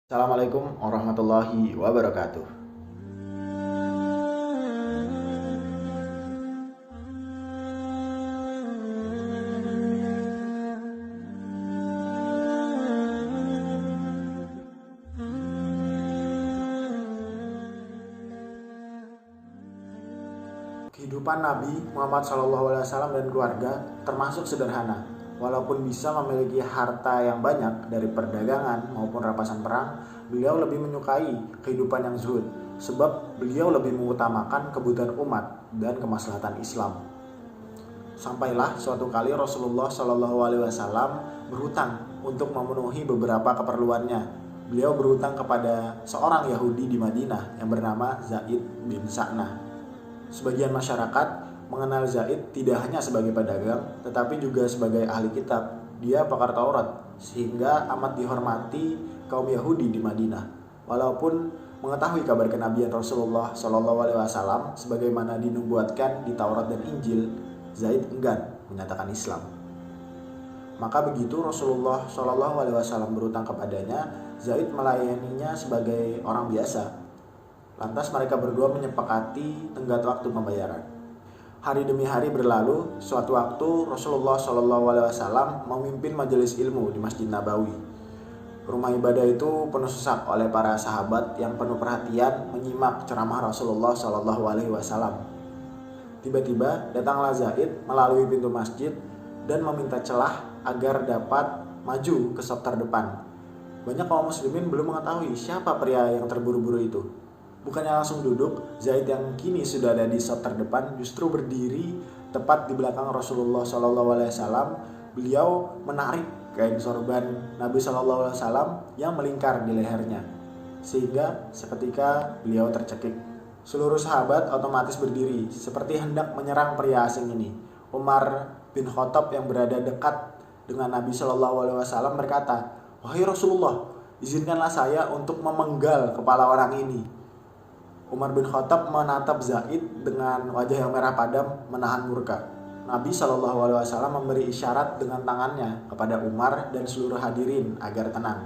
Assalamualaikum warahmatullahi wabarakatuh. Kehidupan Nabi Muhammad SAW dan keluarga termasuk sederhana. Walaupun bisa memiliki harta yang banyak dari perdagangan maupun rampasan perang, beliau lebih menyukai kehidupan yang zuhud, sebab beliau lebih mengutamakan kebutuhan umat dan kemaslahatan Islam. Sampailah suatu kali Rasulullah SAW berhutang untuk memenuhi beberapa keperluannya. Beliau berhutang kepada seorang Yahudi di Madinah yang bernama Zaid bin Sa'nah. Sebagian masyarakat mengenal Zaid tidak hanya sebagai pedagang, tetapi juga sebagai ahli kitab. Dia pakar Taurat, sehingga amat dihormati kaum Yahudi di Madinah. Walaupun mengetahui kabar kenabian Rasulullah SAW sebagaimana dinubuatkan di Taurat dan Injil, Zaid enggan menyatakan Islam. Maka begitu Rasulullah SAW berutang kepadanya, Zaid melayaninya sebagai orang biasa. Lantas mereka berdua menyepakati tenggat waktu pembayaran. Hari demi hari berlalu. Suatu waktu Rasulullah SAW memimpin majelis ilmu di Masjid Nabawi. Rumah ibadah itu penuh sesak oleh para sahabat yang penuh perhatian menyimak ceramah Rasulullah SAW. Tiba-tiba datanglah Zaid melalui pintu masjid dan meminta celah agar dapat maju ke saf terdepan. Banyak kaum muslimin belum mengetahui siapa pria yang terburu-buru itu. Bukannya langsung duduk, Zaid yang kini sudah ada di saf terdepan justru berdiri tepat di belakang Rasulullah SAW. Beliau menarik kain sorban Nabi SAW yang melingkar di lehernya, sehingga seketika beliau tercekik. Seluruh sahabat otomatis berdiri seperti hendak menyerang pria asing ini. Umar bin Khattab yang berada dekat dengan Nabi SAW berkata, "Wahai Rasulullah, izinkanlah saya untuk memenggal kepala orang ini." Umar bin Khattab menatap Zaid dengan wajah yang merah padam menahan murka. Nabi SAW memberi isyarat dengan tangannya kepada Umar dan seluruh hadirin agar tenang.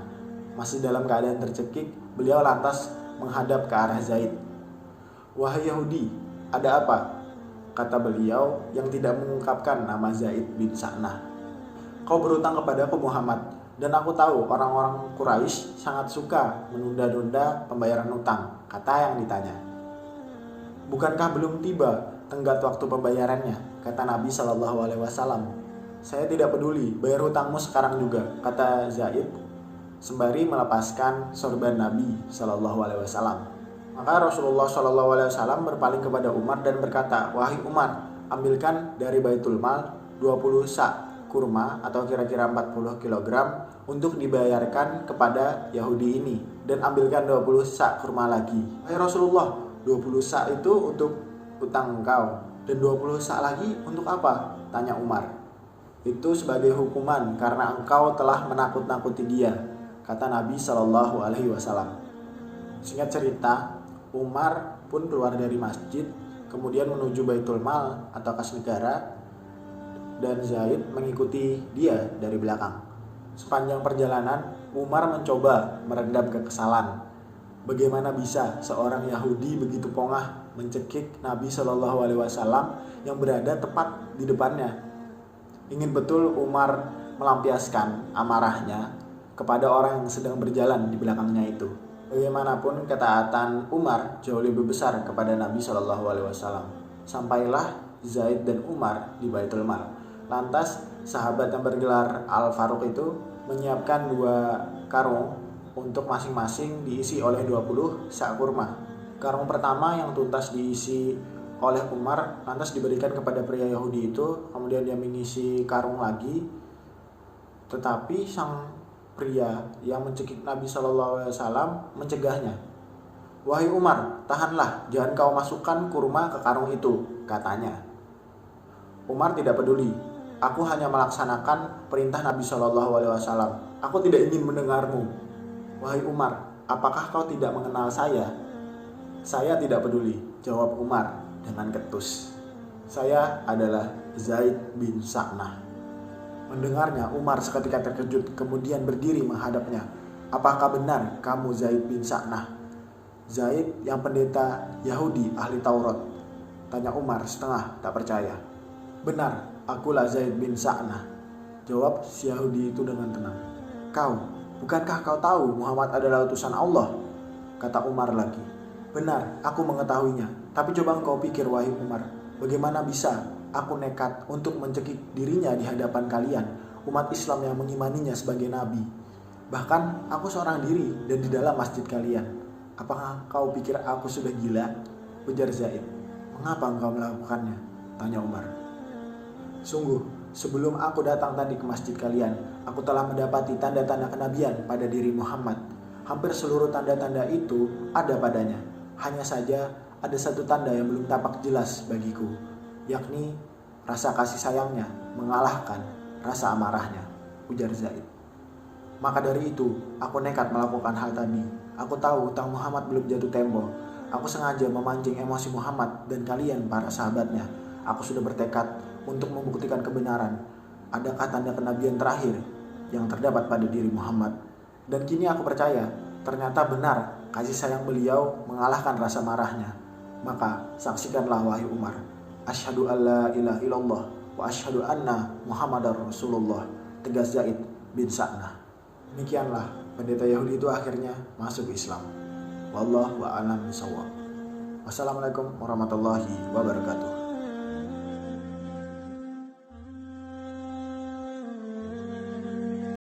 Masih dalam keadaan tercekik, beliau lantas menghadap ke arah Zaid. "Wahai Yahudi, ada apa?" kata beliau yang tidak mengungkapkan nama Zaid bin Sa'nah. "Kau berutang kepadaku Muhammad, dan aku tahu orang-orang Quraisy sangat suka menunda-nunda pembayaran utang," kata yang ditanya. "Bukankah belum tiba tenggat waktu pembayarannya?" kata Nabi SAW. "Saya tidak peduli, bayar hutangmu sekarang juga," kata Zaid sembari melepaskan sorban Nabi SAW. Maka Rasulullah SAW berpaling kepada Umar dan berkata, "Wahai Umar, ambilkan dari Baitul Mal 20 sak kurma atau kira-kira 40 kg untuk dibayarkan kepada Yahudi ini, dan ambilkan 20 sak kurma lagi." "Wahai Rasulullah, 20 sak itu untuk utang engkau, dan 20 sak lagi untuk apa?" tanya Umar. "Itu sebagai hukuman karena engkau telah menakut-nakuti dia," kata Nabi SAW. Singkat cerita, Umar pun keluar dari masjid, kemudian menuju Baitul Mal atau kas negara, dan Zaid mengikuti dia dari belakang. Sepanjang perjalanan, Umar mencoba meredam kekesalan. Bagaimana bisa seorang Yahudi begitu pongah mencekik Nabi SAW yang berada tepat di depannya? Ingin betul Umar melampiaskan amarahnya kepada orang yang sedang berjalan di belakangnya itu. Bagaimanapun ketaatan Umar jauh lebih besar kepada Nabi SAW. Sampailah Zaid dan Umar di Baitul Mal. Lantas sahabat yang bergelar Al-Faruq itu menyiapkan 2 karung untuk masing-masing diisi oleh 20 sak kurma. Karung pertama yang tuntas diisi oleh Umar lantas diberikan kepada pria Yahudi itu, kemudian dia mengisi karung lagi. Tetapi sang pria yang mencekik Nabi SAW mencegahnya. "Wahai Umar, tahanlah, jangan kau masukkan kurma ke karung itu," katanya. Umar tidak peduli. "Aku hanya melaksanakan perintah Nabi SAW. Aku tidak ingin mendengarmu." "Wahai Umar, apakah kau tidak mengenal saya?" "Saya tidak peduli," jawab Umar dengan ketus. "Saya adalah Zaid bin Sa'nah." Mendengarnya, Umar seketika terkejut, kemudian berdiri menghadapnya. apakah benar kamu Zaid bin Sa'nah? Zaid yang pendeta Yahudi ahli Taurat, tanya Umar setengah tak percaya. Benar, akulah Zaid bin Sa'nah, jawab si Yahudi itu dengan tenang. Bukankah kau tahu Muhammad adalah utusan Allah? Kata Umar lagi. Benar, aku mengetahuinya. Tapi coba engkau pikir wahai Umar, bagaimana bisa aku nekat untuk mencekik dirinya di hadapan kalian, umat Islam yang mengimaninya sebagai nabi. Bahkan aku seorang diri dan di dalam masjid kalian. Apakah kau pikir aku sudah gila? Ujar Zaid. Mengapa engkau melakukannya? Tanya Umar. Sungguh, sebelum aku datang tadi ke masjid kalian, aku telah mendapati tanda-tanda kenabian pada diri Muhammad. Hampir seluruh tanda-tanda itu ada padanya. Hanya saja ada satu tanda yang belum tampak jelas bagiku, yakni rasa kasih sayangnya mengalahkan rasa amarahnya, ujar Zaid. Maka dari itu, aku nekat melakukan hal tadi. Aku tahu hutang Muhammad belum jatuh tempo. Aku sengaja memancing emosi Muhammad dan kalian para sahabatnya. Aku sudah bertekad untuk membuktikan kebenaran. Adakah tanda kenabian terakhir yang terdapat pada diri Muhammad? Dan kini aku percaya, ternyata benar kasih sayang beliau mengalahkan rasa marahnya. Maka saksikanlah wahai Umar. Asyhadu alla ilaha illallah wa asyhadu anna Muhammadar Rasulullah, tegas Zaid bin Sa'nah. Demikianlah pendeta Yahudi itu akhirnya masuk Islam. Wallahu a'lam bishawab. Wassalamualaikum warahmatullahi wabarakatuh.